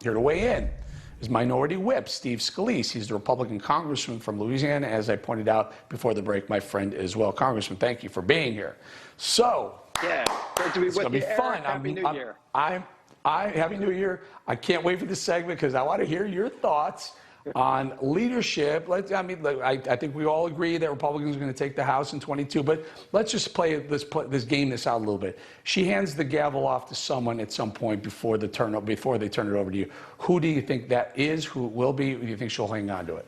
Here to weigh in is Minority Whip Steve Scalise. He's the Republican congressman from Louisiana, as I pointed out before the break, my friend as well. Congressman, thank you for being here. So, yeah, great to be with you. It's going to be fun. Happy New Year. Happy New Year. I can't wait for this segment because I want to hear your thoughts on leadership. I think we all agree that Republicans are going to take the House in 22, but let's just game this out a little bit. She hands the gavel off to someone at some point before they turn it over to you. Who do you think that is? Who it will be? Do you think she'll hang on to it?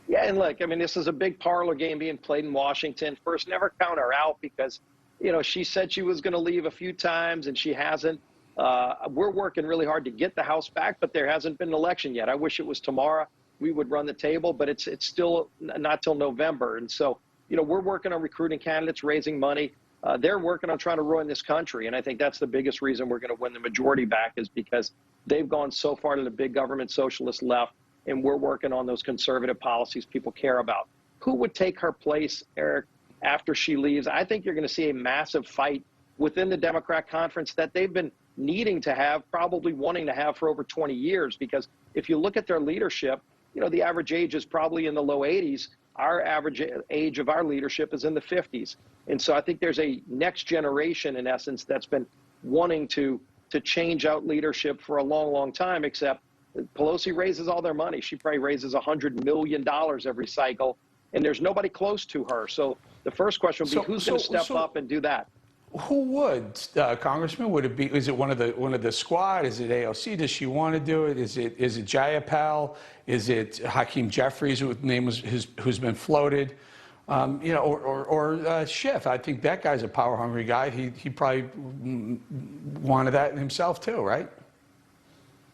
Yeah, and look, I mean, this is a big parlor game being played in Washington. First, never count her out because, you know, she said she was going to leave a few times and she hasn't. We're working really hard to get the House back, but there hasn't been an election yet. I wish it was tomorrow. We would run the table, but it's still not till November. And so, you know, we're working on recruiting candidates, raising money. They're working on trying to ruin this country. And I think that's the biggest reason we're going to win the majority back is because they've gone so far to the big government socialist left, and we're working on those conservative policies people care about. Who would take her place, Eric, after she leaves? I think you're going to see a massive fight within the Democrat conference that they've been needing to have, probably wanting to have for over 20 years, because if you look at their leadership, you know, the average age is probably in the low 80s. Our average age of our leadership is in the 50s. And so I think there's a next generation, in essence, that's been wanting to change out leadership for a long, long time, except Pelosi raises all their money. She probably raises $100 million every cycle, and there's nobody close to her. So the first question would be, who's going to step up and do that? Who would, Congressman? Would it be? Is it one of the squad? Is it AOC? Does she want to do it? Is it Jayapal? Is it Hakeem Jeffries, whose name who's been floated? You know, or Schiff. I think that guy's a power hungry guy. He probably wanted that himself too, right?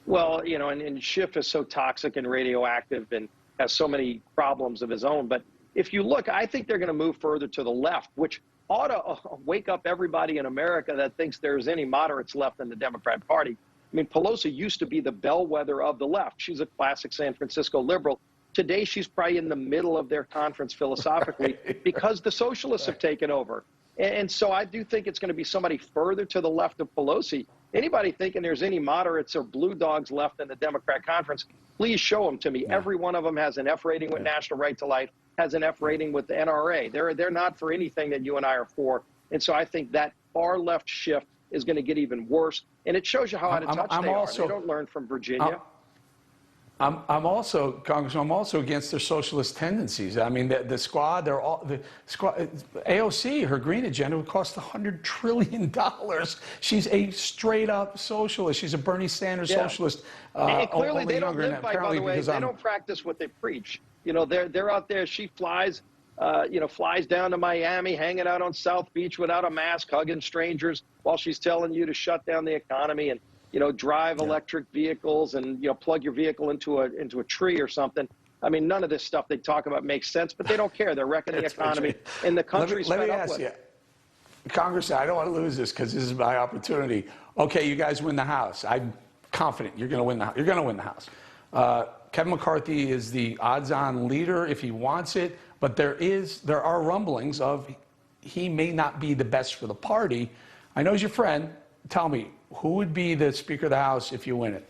Well, you know, and Schiff is so toxic and radioactive and has so many problems of his own. But if you look, I think they're going to move further to the left, which ought to wake up everybody in America that thinks there's any moderates left in the Democrat Party. I mean, Pelosi used to be the bellwether of the left. She's a classic San Francisco liberal. Today, she's probably in the middle of their conference philosophically because the socialists have taken over. And so I do think it's going to be somebody further to the left of Pelosi. Anybody thinking there's any moderates or blue dogs left in the Democrat conference, please show them to me. Yeah. Every one of them has an F rating with National Right to Life, has an F rating with the NRA. They're not for anything that you and I are for. And so I think that far left shift is going to get even worse. And it shows you how out of touch they are. They don't learn from Virginia. I'm also, Congressman, I'm also against their socialist tendencies. I mean, the squad, AOC, her green agenda would cost $100 trillion. She's a straight up socialist. She's a Bernie Sanders socialist. And clearly they don't live by the way, they don't practice what they preach. You know, they're out there, she flies, flies down to Miami, hanging out on South Beach without a mask, hugging strangers while she's telling you to shut down the economy and, you know, drive electric vehicles and, you know, plug your vehicle into a tree or something. I mean, none of this stuff they talk about makes sense, but they don't care. They're wrecking the economy, and the country's fed up with it. Congressman, I don't want to lose this because this is my opportunity. Okay, you guys win the House. I'm confident you're going to win the House. You're going to win the House. Kevin McCarthy is the odds-on leader if he wants it, but there are rumblings of he may not be the best for the party. I know he's your friend. Tell me, who would be the Speaker of the House if you win it?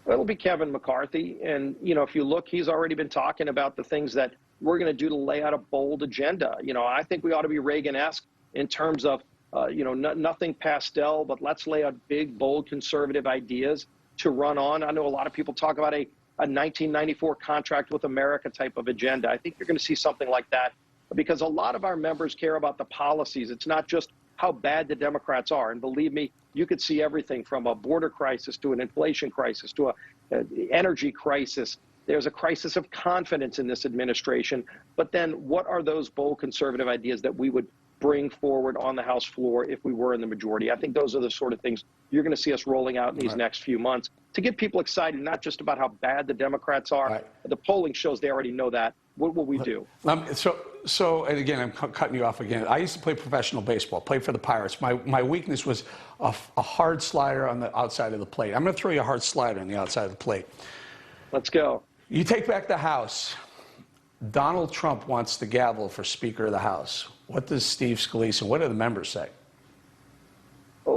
Well, it'll be Kevin McCarthy. And, you know, if you look, he's already been talking about the things that we're going to do to lay out a bold agenda. You know, I think we ought to be Reagan-esque in terms of, nothing pastel, but let's lay out big, bold, conservative ideas to run on. I know a lot of people talk about a 1994 contract with America type of agenda. I think you're going to see something like that because a lot of our members care about the policies. It's not just how bad the Democrats are. And believe me, you could see everything from a border crisis to an inflation crisis to an energy crisis. There's a crisis of confidence in this administration. But then what are those bold conservative ideas that we would bring forward on the House floor if we were in the majority? I think those are the sort of things you're going to see us rolling out in these next few months to get people excited, not just about how bad the Democrats are. Right. The polling shows they already know that. What will we do? So, and again, I'm cutting you off again. I used to play professional baseball, played for the Pirates. My weakness was a hard slider on the outside of the plate. I'm going to throw you a hard slider on the outside of the plate. Let's go. You take back the House. Donald Trump wants the gavel for Speaker of the House. What does Steve Scalise and what do the members say?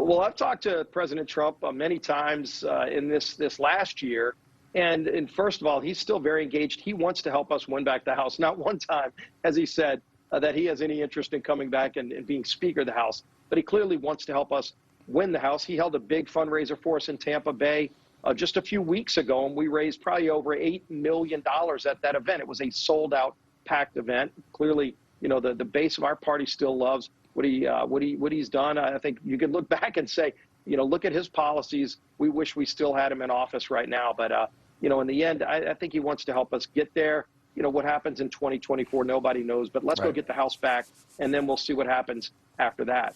Well, I've talked to President Trump many times in this last year. And first of all, he's still very engaged. He wants to help us win back the House. Not one time has he said that he has any interest in coming back and being Speaker of the House. But he clearly wants to help us win the House. He held a big fundraiser for us in Tampa Bay just a few weeks ago, and we raised probably over $8 million at that event. It was a sold-out, packed event. Clearly, you know, the base of our party still loves what he's done. I think you can look back and say, you know, look at his policies. We wish we still had him in office right now. But, you know, in the end, I think he wants to help us get there. You know, what happens in 2024, nobody knows. But let's go get the House back, and then we'll see what happens after that.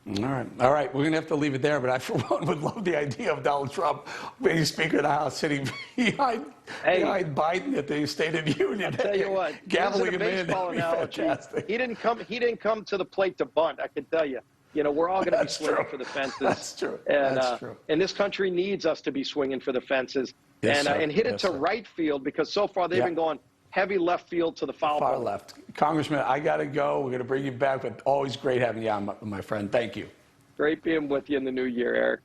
All right. We're going to have to leave it there, but I, for one, would love the idea of Donald Trump being Speaker of the House, sitting behind Biden at the State of the Union. I'll tell you what, gaveling him in. Baseball analogy, he didn't come to the plate to bunt, I can tell you. You know, we're all going to be swinging for the fences. That's true. And, That's true. And this country needs us to be swinging for the fences Yes, and hit it to right field, because so far they've been going heavy left field to the foul Far pole. left. Congressman, I got to go. We're going to bring you back, but always great having you on, my friend. Thank you. Great being with you in the new year, Eric.